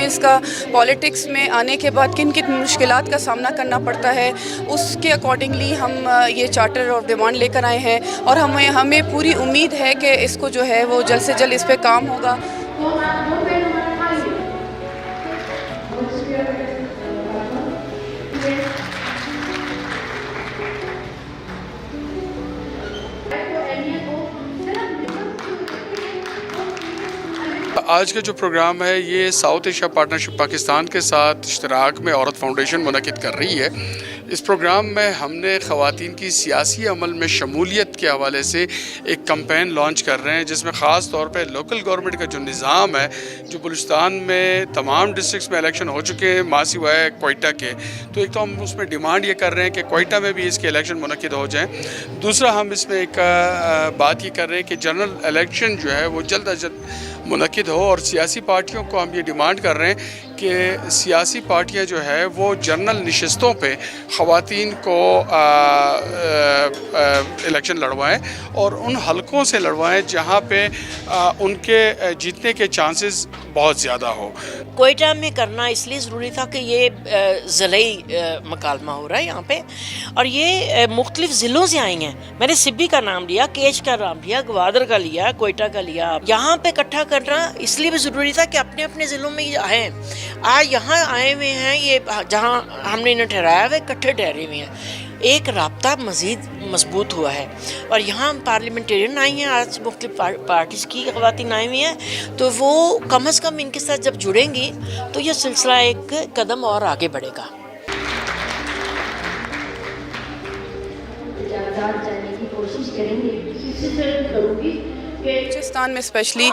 Females کا politics میں آنے کے بعد کن کن مشکلات کا سامنا کرنا پڑتا ہے، اس کے اکارڈنگلی ہم یہ چارٹر اور ڈیمانڈ لے کر آئے ہیں، اور ہمیں پوری امید ہے کہ اس کو جو ہے وہ جلد سے جلد اس پہ کام ہوگا۔ آج کا جو پروگرام ہے یہ ساؤتھ ایشیا پارٹنرشپ پاکستان کے ساتھ اشتراک میں عورت فاؤنڈیشن منعقد کر رہی ہے۔ اس پروگرام میں ہم نے خواتین کی سیاسی عمل میں شمولیت کے حوالے سے ایک کمپین لانچ کر رہے ہیں، جس میں خاص طور پہ لوکل گورنمنٹ کا جو نظام ہے، جو بلوچستان میں تمام ڈسٹرکٹس میں الیکشن ہو چکے ہیں، ماں سوائے ہے کوئٹہ کے، تو ایک تو ہم اس میں ڈیمانڈ یہ کر رہے ہیں کہ کوئٹہ میں بھی اس کے الیکشن منعقد ہو جائیں۔ دوسرا ہم اس میں ایک بات یہ کر رہے ہیں کہ جنرل الیکشن جو ہے وہ جلد از جلد منعقد ہو، اور سیاسی پارٹیوں کو ہم یہ ڈیمانڈ کر رہے ہیں کہ سیاسی پارٹیاں جو ہے وہ جنرل نشستوں پہ خواتین کو الیکشن لڑوائیں، اور ان حلقوں سے لڑوائیں جہاں پہ ان کے جیتنے کے چانسز بہت زیادہ ہو۔ کوئٹہ میں کرنا اس لیے ضروری تھا کہ یہ ضلعی مکالمہ ہو رہا ہے یہاں پہ، اور یہ مختلف ضلعوں سے آئی ہیں۔ میں نے سبی کا نام لیا، کیچ کا نام لیا، گوادر کا لیا، کوئٹہ کا لیا۔ یہاں پہ اکٹھا کرنا اس لیے بھی ضروری تھا کہ اپنے اپنے ضلعوں میں یہ آئیں، آج یہاں آئے ہوئے ہیں، یہ جہاں ہم نے انہیں ٹھہرایا ہوا ہے اکٹھے ٹھہرے ہوئے ہیں، ایک رابطہ مزید مضبوط ہوا ہے۔ اور یہاں پارلیمنٹیرین آئی ہیں، آج مختلف پارٹیز کی خواتین آئی ہوئی ہیں، تو وہ کم از کم ان کے ساتھ جب جڑیں گی تو یہ سلسلہ ایک قدم اور آگے بڑھے گا۔ جانے کی کوشش کریں گے، اس سے کروں گی۔ بلوچستان میں اسپیشلی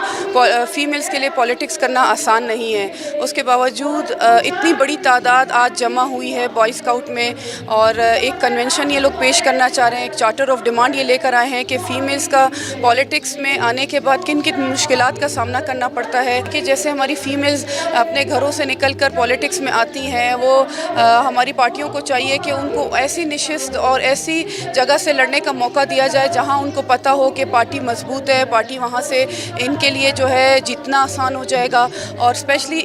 فیمیلز کے لیے پالیٹکس کرنا آسان نہیں ہے، اس کے باوجود اتنی بڑی تعداد آج جمع ہوئی ہے بوائے اسکاؤٹ میں، اور ایک کنونشن یہ لوگ پیش کرنا چاہ رہے ہیں، ایک چارٹر آف ڈیمانڈ یہ لے کر آئے ہیں کہ فیمیلز کا پالیٹکس میں آنے کے بعد کن کن مشکلات کا سامنا کرنا پڑتا ہے، کہ جیسے ہماری فیمیلز اپنے گھروں سے نکل کر پالیٹکس میں آتی ہیں، وہ ہماری پارٹیوں کو چاہیے کہ ان کو ایسی نشست اور ایسی جگہ سے لڑنے کا موقع دیا جائے جہاں ان کو پتہ ہو کہ پارٹی مضبوط ہے، پارٹی وہاں سے ان کے لیے جو ہے جتنا آسان ہو جائے گا۔ اور اسپیشلی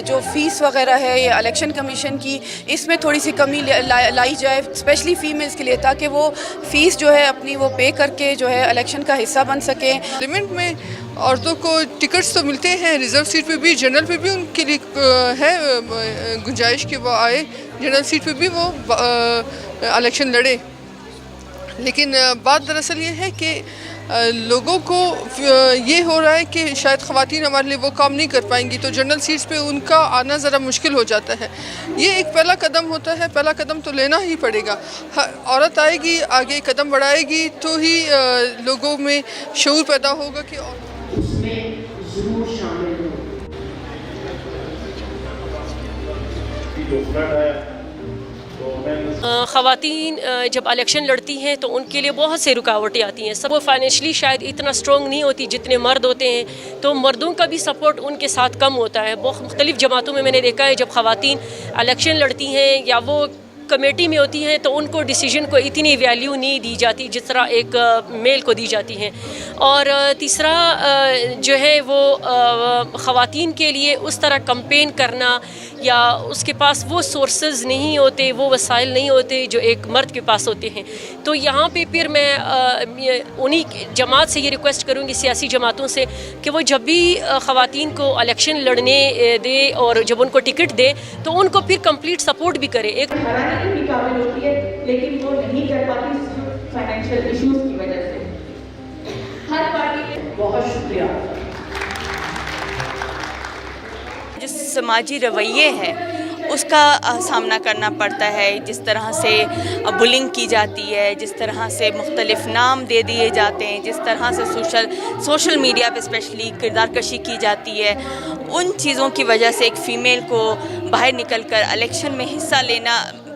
جو فیس وغیرہ ہے یہ الیکشن کمیشن کی، اس میں تھوڑی سی کمی لائی جائے اسپیشلی فیمیلز کے لیے، تاکہ وہ فیس جو ہے اپنی وہ پے کر کے جو ہے الیکشن کا حصہ بن سکیں۔ پارلیمنٹ میں عورتوں کو ٹکٹس تو ملتے ہیں، ریزرو سیٹ پہ بھی، جنرل پہ بھی ان کے لیے ہے گنجائش کہ وہ آئے، جنرل سیٹ پہ بھی وہ الیکشن لڑے۔ لیکن بات دراصل یہ ہے کہ لوگوں کو یہ ہو رہا ہے کہ شاید خواتین ہمارے لیے وہ کام نہیں کر پائیں گی، تو جنرل سیٹس پہ ان کا آنا ذرا مشکل ہو جاتا ہے۔ یہ ایک پہلا قدم ہوتا ہے، پہلا قدم تو لینا ہی پڑے گا۔ عورت آئے گی، آگے قدم بڑھائے گی تو ہی لوگوں میں شعور پیدا ہوگا کہ اس میں ضرور شامل ہوں۔ خواتین جب الیکشن لڑتی ہیں تو ان کے لیے بہت سے رکاوٹیں آتی ہیں، سب وہ فائنینشلی شاید اتنا اسٹرانگ نہیں ہوتی جتنے مرد ہوتے ہیں، تو مردوں کا بھی سپورٹ ان کے ساتھ کم ہوتا ہے۔ بہت مختلف جماعتوں میں نے دیکھا ہے جب خواتین الیکشن لڑتی ہیں یا وہ کمیٹی میں ہوتی ہیں تو ان کو ڈیسیجن کو اتنی ویلیو نہیں دی جاتی جس طرح ایک میل کو دی جاتی ہیں۔ اور تیسرا جو ہے وہ خواتین کے لیے اس طرح کمپین کرنا، یا اس کے پاس وہ سورسز نہیں ہوتے، وہ وسائل نہیں ہوتے جو ایک مرد کے پاس ہوتے ہیں۔ تو یہاں پہ پھر میں انہی جماعت سے یہ ریکویسٹ کروں گی، سیاسی جماعتوں سے، کہ وہ جب بھی خواتین کو الیکشن لڑنے دے اور جب ان کو ٹکٹ دے تو ان کو پھر کمپلیٹ سپورٹ بھی کرے۔ ایک بھی قابل ہوتی ہے لیکن وہ نہیں کر پاتی فائنینشیل ایشوز کی وجہ سے۔ ہر پارٹی کے بہت شکریہ۔ جو سماجی رویے ہیں اس کا سامنا کرنا پڑتا ہے، جس طرح سے بلنگ کی جاتی ہے، جس طرح سے مختلف نام دے دیے جاتے ہیں، جس طرح سے سوشل میڈیا پہ اسپیشلی کردار کشی کی جاتی ہے، ان چیزوں کی وجہ سے ایک فیمیل کو باہر نکل کر الیکشن میں حصہ لینا